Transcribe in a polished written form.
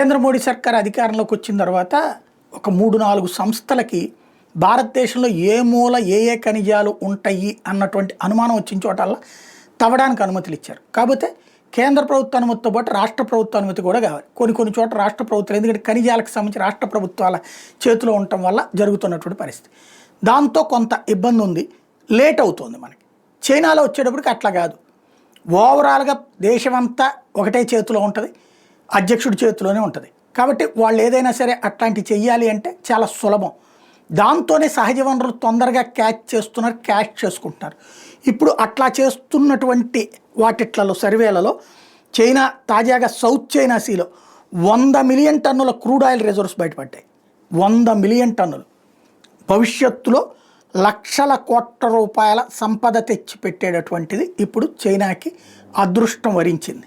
నరేంద్ర మోడీ సర్కార్ అధికారంలోకి వచ్చిన తర్వాత ఒక 3-4 సంస్థలకి భారతదేశంలో ఏ మూల ఏ ఖనిజాలు ఉంటాయి అన్నటువంటి అనుమానం వచ్చిన చోటల్లా తవ్వడానికి అనుమతులు ఇచ్చారు. కాకపోతే కేంద్ర ప్రభుత్వ అనుమతితో పాటు రాష్ట్ర ప్రభుత్వ అనుమతి కూడా కావాలి. కొన్ని చోట్ల రాష్ట్ర ప్రభుత్వాలు, ఎందుకంటే ఖనిజాలకు సంబంధించి రాష్ట్ర ప్రభుత్వాల చేతిలో ఉండటం వల్ల జరుగుతున్నటువంటి పరిస్థితి. దాంతో కొంత ఇబ్బంది ఉంది, లేట్ అవుతుంది. మనకి చైనాలో వచ్చేటప్పటికి అట్లా కాదు, ఓవరాల్గా దేశమంతా ఒకటే చేతిలో ఉంటుంది, అధ్యక్షుడి చేతిలోనే ఉంటుంది. కాబట్టి వాళ్ళు ఏదైనా సరే అట్లాంటివి చెయ్యాలి అంటే చాలా సులభం. దాంతోనే సహజ వనరులు తొందరగా క్యాచ్ చేసుకుంటున్నారు. ఇప్పుడు అట్లా చేస్తున్నటువంటి వాటిట్లలో సర్వేలలో చైనా తాజాగా సౌత్ చైనా సీలో 100 మిలియన్ టన్నుల క్రూడ్ ఆయిల్ రిజర్వ్స్ బయటపడ్డాయి. 100 మిలియన్ టన్నులు. భవిష్యత్తులో లక్షల కోట్ల రూపాయల సంపద తెచ్చి పెట్టేటటువంటిది ఇప్పుడు చైనాకి అదృష్టం వరించింది.